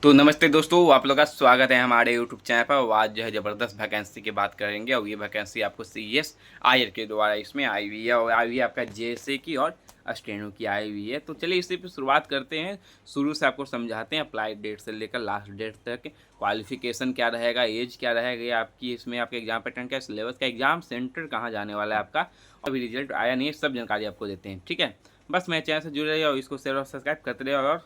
तो नमस्ते दोस्तों, आप लोग का स्वागत है हमारे यूट्यूब चैनल पर। और आज जो है ज़बरदस्त वैकेंसी की बात करेंगे और ये वैकेंसी आपको CSIR के द्वारा इसमें आई हुई है और आई हुई है आपका JSA की और स्टेनो की आई हुई है। तो चलिए इसी पे शुरुआत करते हैं। शुरू से आपको समझाते हैं अप्लाई डेट से लेकर लास्ट डेट तक क्वालिफिकेशन क्या रहेगा, एज क्या रहेगा आपकी, इसमें आपका एग्जाम पैटर्न क्या है, सिलेबस का, एग्जाम सेंटर कहाँ जाने वाला है आपका, अभी रिजल्ट आया नहीं है, सब जानकारी आपको देते हैं। ठीक है, बस मेरे चैनल से जुड़े रहिए और इसको शेयर और सब्सक्राइब करते रहिए और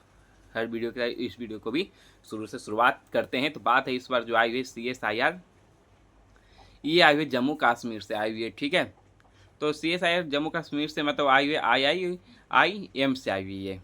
हर वीडियो के इस वीडियो को भी शुरू से शुरुआत करते हैं। तो बात है इस बार जो आई हुई CSIR, ये आई हुई जम्मू कश्मीर से आई हुई है। ठीक है, तो CSIR जम्मू कश्मीर से मतलब आई हुई IIM से आई हुई है।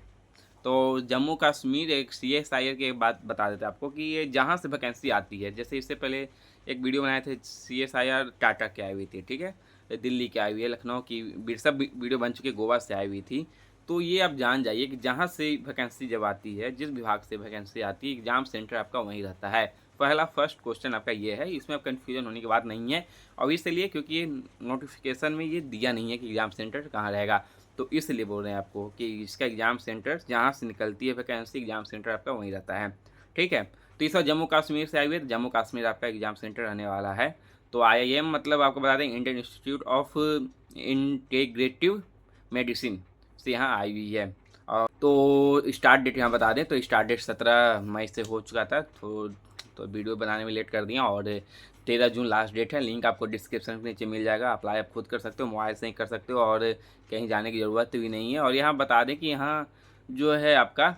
तो जम्मू कश्मीर एक CSIR के बात बता देते हैं आपको कि ये जहाँ से वैकेंसी आती है। जैसे इससे पहले एक वीडियो बनाए थे CSIR टाटा की आई हुई थी। ठीक है, दिल्ली की आई हुई है, लखनऊ की सब वीडियो बन चुकी है, गोवा से आई हुई थी। तो ये आप जान जाइए कि जहाँ से वैकेंसी जब आती है, जिस विभाग से वैकेंसी आती है, एग्जाम सेंटर आपका वहीं रहता है। पहला फर्स्ट क्वेश्चन आपका ये है, इसमें आप कन्फ्यूजन होने की बात नहीं है। और इसलिए क्योंकि ये नोटिफिकेशन में ये दिया नहीं है कि एग्जाम सेंटर कहाँ रहेगा, तो इसलिए बोल रहे हैं आपको कि इसका एग्ज़ाम सेंटर जहाँ से निकलती है वैकेंसी, एग्ज़ाम सेंटर आपका वहीं रहता है। ठीक है, तो इस बार जम्मू कश्मीर से आई हुई है, तो जम्मू कश्मीर आपका एग्ज़ाम सेंटर रहने वाला है। तो IIM मतलब आपको बता दें Indian institute of integrative medicine से यहाँ आई हुई है। और तो स्टार्ट डेट यहाँ बता दें, तो स्टार्ट डेट 17 मई से हो चुका था। तो वीडियो बनाने में लेट कर दिया और 13 जून लास्ट डेट है। लिंक आपको डिस्क्रिप्शन के नीचे मिल जाएगा। अप्लाई आप खुद कर सकते हो, मोबाइल से ही कर सकते हो और कहीं जाने की ज़रूरत भी नहीं है। और यहाँ बता दें कि यहाँ जो है आपका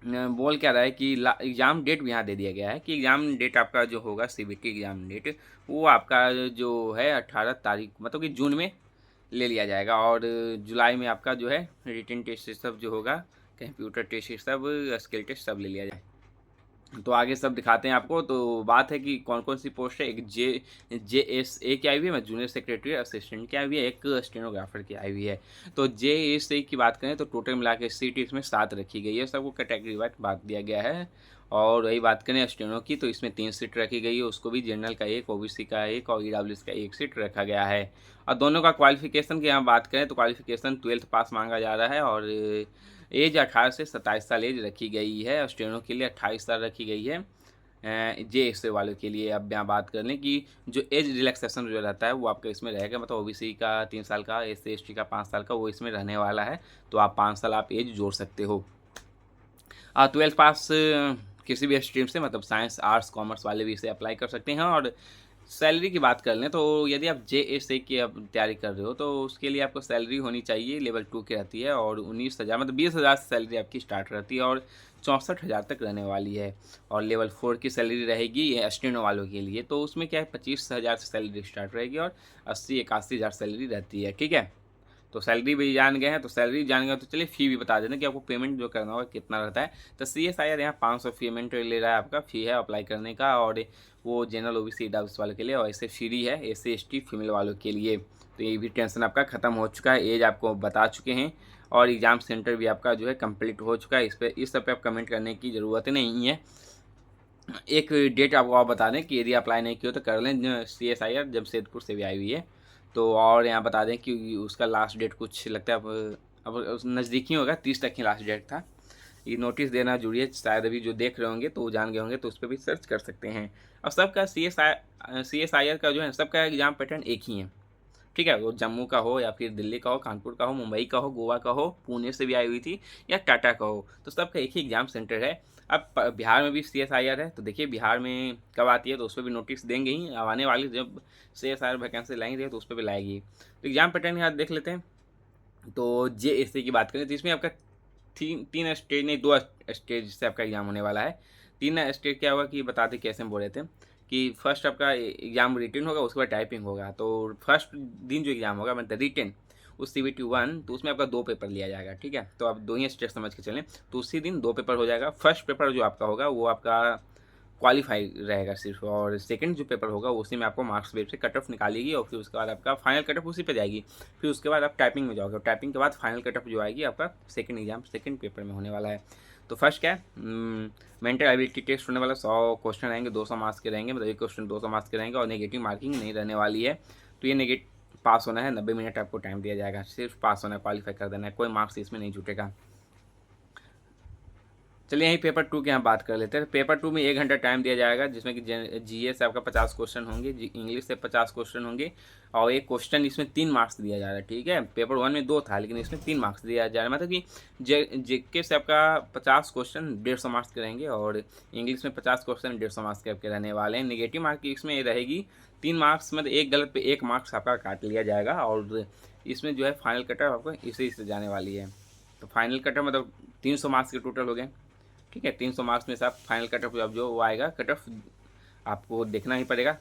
बोल क्या रहा है कि एग्ज़ाम डेट भी यहाँ दे दिया गया है कि एग्ज़ाम डेट आपका जो होगा CBT एग्ज़ाम डेट, वो आपका जो है 18 तारीख मतलब कि जून में ले लिया जाएगा। और जुलाई में आपका जो है रिटन टेस्ट सब जो होगा, कंप्यूटर टेस्ट सब, स्किल टेस्ट सब ले लिया जाए। तो आगे सब दिखाते हैं आपको। तो बात है कि कौन कौन सी पोस्ट है। एक JSA की आई हुई है, जूनियर सेक्रेटरी असिस्टेंट की आई हुई है, एक स्टेनोग्राफर की आई हुई है। तो JSA की बात करें तो टोटल मिला के सीट इसमें 7 रखी गई है, सबको कैटेगरी वाइज बांट दिया गया है। और वही बात करें स्टेनो की, तो इसमें 3 सीट रखी गई है, उसको भी जनरल का एक, OBC का एक और EWS का एक सीट रखा गया है। और दोनों का क्वालिफिकेशन की यहाँ बात करें तो क्वालिफिकेशन 12th पास मांगा जा रहा है और एज 18 से 27 साल एज रखी गई है। और स्टेनो के लिए 28 साल रखी गई है। JSA वालों के लिए अब यहाँ बात कर लें कि जो एज रिलैक्सेशन जो रहता है वो आपका इसमें रहेगा, मतलब OBC का 3 साल का, SC ST का 5 साल का, वो इसमें रहने वाला है। तो आप 5 साल आप एज जोड़ सकते हो। 12th पास किसी भी स्ट्रीम से, मतलब साइंस, आर्ट्स, कॉमर्स वाले भी इसे अप्लाई कर सकते हैं। और सैलरी की बात कर लें तो यदि आप JSA की अब तैयारी कर रहे हो तो उसके लिए आपको सैलरी होनी चाहिए लेवल 2 की रहती है और 19,000 मतलब 20,000 से सैलरी आपकी स्टार्ट रहती है और 64,000 तक रहने वाली है। और लेवल 4 की सैलरी रहेगी स्टेनो वालों के लिए, तो उसमें क्या है 25,000 से सैलरी स्टार्ट रहेगी और 80-81,000 सैलरी रहती है। ठीक है, तो सैलरी भी जान गए हैं। तो सैलरी जान गए तो चलिए फ़ी भी बता देते हैं कि आपको पेमेंट जो करना होगा कितना रहता है। तो CSIR यहाँ 500 पेमेंट ले रहा है, आपका फ़ी है अप्लाई करने का। और वो जनरल OBC EWS वालों के लिए और ऐसे फ्री है SC ST फीमेल वालों के लिए। तो ये भी टेंशन आपका ख़त्म हो चुका है, एज आपको बता चुके हैं और एग्ज़ाम सेंटर भी आपका जो है कंप्लीट हो चुका है। इस सब पे आप कमेंट करने की ज़रूरत नहीं है। एक डेट आपको और बता दें कि यदि अप्लाई नहीं किया तो कर लें। CSIR जमशेदपुर से भी आई हुई है। तो और यहाँ बता दें कि उसका लास्ट डेट कुछ लगता है अब नज़दीक ही होगा, 30 तक ही लास्ट डेट था। ये नोटिस देना जरूरी है, शायद अभी जो देख रहे होंगे तो वो जान गए होंगे, तो उस पर भी सर्च कर सकते हैं। और सबका CSIR का जो है सबका एग्ज़ाम पैटर्न एक ही है। ठीक है, वो जम्मू का हो या फिर दिल्ली का हो, कानपुर का हो, मुंबई का हो, गोवा का हो, पुणे से भी आई हुई थी या टाटा का हो, तो सबका एक ही एग्ज़ाम सेंटर है। अब बिहार में भी CSIR है, तो देखिए बिहार में कब आती है, तो उस पर भी नोटिस देंगे ही। अब आने वाली जब CSIR वैकेंसी लाएंगे तो उस पर भी लाएगी। तो एग्ज़ाम पैटर्न यहाँ देख लेते हैं। तो JSA की बात करें तो इसमें आपका तीन स्टेज नहीं, 2 स्टेज से आपका एग्ज़ाम होने वाला है। 3 स्टेज क्या होगा कि बताते कैसे हम बोल रहे थे कि फर्स्ट आपका एग्ज़ाम रिटन होगा, उसके बाद टाइपिंग होगा। तो फर्स्ट दिन जो एग्ज़ाम होगा मतलब रिटन, उस CBT 1, तो उसमें आपका 2 पेपर लिया जाएगा। ठीक है, तो आप 2 ही स्टेज समझ के चलें। तो उसी दिन 2 पेपर हो जाएगा। फर्स्ट पेपर जो आपका होगा वो आपका क्वालिफाई रहेगा सिर्फ, और सेकंड जो पेपर होगा उसी में आपको मार्क्स बेस से कट ऑफ निकालेगी और फिर उसके बाद आपका फाइनल कट ऑफ उसी पे जाएगी। फिर उसके बाद आप टाइपिंग में जाओगे और टाइपिंग के बाद फाइनल कट ऑफ जो आएगी आपका सेकंड एग्जाम सेकंड पेपर में होने वाला है। तो फर्स्ट क्या है, मेंटल एबिलिटी टेस्ट होने वाला, 100 क्वेश्चन रहेंगे, 200 मार्क्स के रहेंगे, मतलब एक क्वेश्चन 200 मार्क्स के रहेंगे और नेगेटिव मार्किंग नहीं रहने वाली है। तो ये नेगेटिव पास होना है, 90 मिनट आपको टाइम दिया जाएगा, सिर्फ पास होना है, क्वालिफाई कर देना है, कोई मार्क्स इसमें नहीं छूटेगा। चलिए यहीं पेपर 2 की हम बात कर लेते हैं। पेपर 2 में 1 घंटा टाइम दिया जाएगा, जिसमें कि जीएस से आपका 50 क्वेश्चन होंगे, इंग्लिश से 50 क्वेश्चन होंगे, और एक क्वेश्चन इसमें 3 मार्क्स दिया जा रहा है। ठीक है, पेपर 1 में 2 था, लेकिन इसमें 3 मार्क्स दिया जा रहा है। मतलब कि जीके से आपका 50 क्वेश्चन 150 मार्क्स के रहेंगे, और इंग्लिश में 50 क्वेश्चन 150 मार्क्स के आपके रहने वाले हैं। नेगेटिव मार्क की इसमें रहेगी 3 मार्क्स, मतलब एक गलत पे 1 मार्क्स आपका काट लिया जाएगा, और इसमें जो है फाइनल कटर आपको इसी से जाने वाली है। तो फाइनल कटर मतलब 300 मार्क्स के टोटल हो गए। ठीक है, 300 मार्क्स में से आप फाइनल कट ऑफ अब जो वो आएगा कट ऑफ आपको देखना ही पड़ेगा।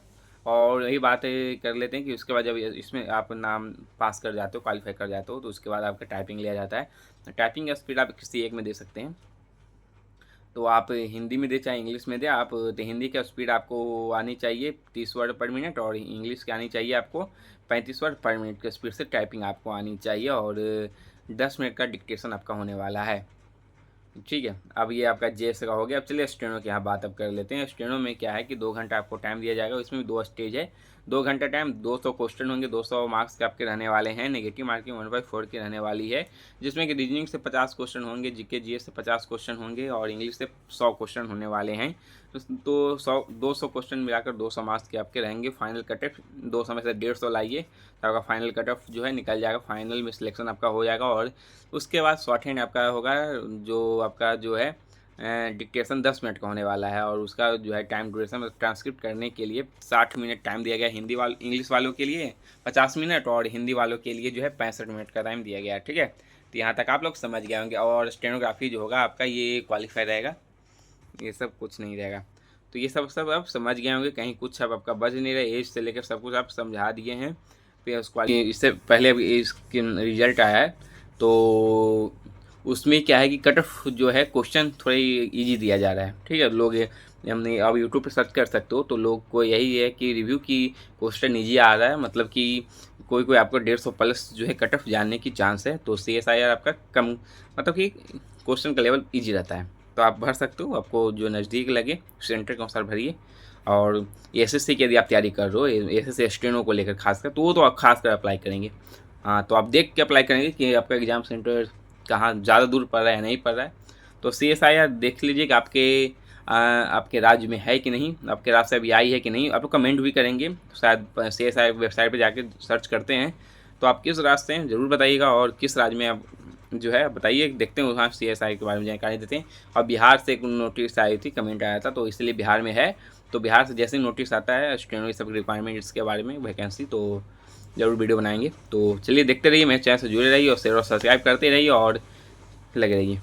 और यही बात कर लेते हैं कि उसके बाद जब इसमें आप नाम पास कर जाते हो, क्वालिफाई कर जाते हो, तो उसके बाद आपका टाइपिंग लिया जाता है। टाइपिंग का स्पीड आप किसी एक में दे सकते हैं, तो आप हिंदी में दे चाहे इंग्लिश में दे। आप तो हिंदी का स्पीड आपको आनी चाहिए 30 वर्ड पर मिनट, और इंग्लिश की आनी चाहिए आपको 35 वर्ड पर मिनट के स्पीड से टाइपिंग आपको आनी चाहिए, और 10 मिनट का डिक्टेशन आपका होने वाला है। ठीक है, अब ये आपका जेएस का हो गया। अब चलिए स्टेनो की यहाँ बात अब कर लेते हैं। स्टेनो में क्या है कि 2 घंटा आपको टाइम दिया जाएगा, इसमें भी 2 स्टेज है। 2 घंटा टाइम, 200 क्वेश्चन होंगे, 200 मार्क्स के आपके रहने वाले हैं। नेगेटिव मार्किंग 1/4 की रहने वाली है, जिसमें कि रीजनिंग से 50 क्वेश्चन होंगे, जीके जीएस से 50 क्वेश्चन होंगे, और इंग्लिश से 100 क्वेश्चन होने वाले हैं। तो 200 क्वेश्चन मिलाकर 200 मार्क्स के आपके रहेंगे। फाइनल कट ऑफ 200 में से 150 लाइए, तो आपका फाइनल कट ऑफ जो है निकल जाएगा, फाइनल में सिलेक्शन आपका हो जाएगा। और उसके बाद शॉर्ट हैंड आपका होगा, जो आपका जो है डिक्टेशन 10 मिनट का होने वाला है, और उसका जो है टाइम ड्यूरेशन ट्रांसक्रिप्ट करने के लिए 60 मिनट टाइम दिया गया। इंग्लिश वालों के लिए 50 मिनट, और हिंदी वालों के लिए जो है 65 मिनट का टाइम दिया गया है। ठीक है, तो यहाँ तक आप लोग समझ गए होंगे। और स्टेनोग्राफी जो होगा आपका ये क्वालिफाई रहेगा, ये सब कुछ नहीं रहेगा। तो ये सब आप समझ गए होंगे, कहीं कुछ अब आपका बच नहीं रहा। एज से लेकर सब कुछ आप समझा दिए हैं। फिर उसके बाद इससे पहले अभी इसकी रिजल्ट आया है, तो उसमें क्या है कि कट ऑफ जो है क्वेश्चन थोड़े इजी दिया जा रहा है। ठीक है, लोग हमने अब यूट्यूब पे सर्च कर सकते हो, तो लोग को यही है कि रिव्यू की क्वेश्चन इजी आ रहा है, मतलब कि कोई कोई आपको 150 प्लस जो है कट ऑफ जानने की चांस है। तो CSIR आपका कम, मतलब कि क्वेश्चन का लेवल ईजी रहता है, तो आप भर सकते हो। आपको जो नज़दीक लगे सेंटर के अनुसार भरिए। और SSC की यदि आप तैयारी कर रहे हो, SSC स्टेनो को लेकर खासकर, तो वो तो आप खासकर अप्लाई करेंगे। हाँ, तो आप देख के अप्लाई करेंगे कि आपका एग्ज़ाम सेंटर कहाँ ज़्यादा दूर पड़ रहा है नहीं पड़ रहा है। तो CSIR देख लीजिए कि आपके राज्य में है कि नहीं, आपके राज्य से अभी आई है कि नहीं। आप लोग कमेंट भी करेंगे, तो शायद CSIR वेबसाइट पर जाके सर्च करते हैं, तो आप किस राज्य से हैं ज़रूर बताइएगा, और किस राज्य में आप जो है बताइए, देखते हैं वहाँ CSIR के बारे में जानकारी देते हैं। और बिहार से एक नोटिस आई थी, कमेंट आया था, तो इसलिए बिहार में है। तो बिहार से जैसे ही नोटिस आता है स्टेनो सब रिक्वायरमेंट इसके बारे में वैकेंसी, तो ज़रूर वीडियो बनाएंगे। तो चलिए देखते रहिए, मेरे चैनल से जुड़े रहिए, और शेयर और सब्सक्राइब करते रहिए, और लगे रहिए।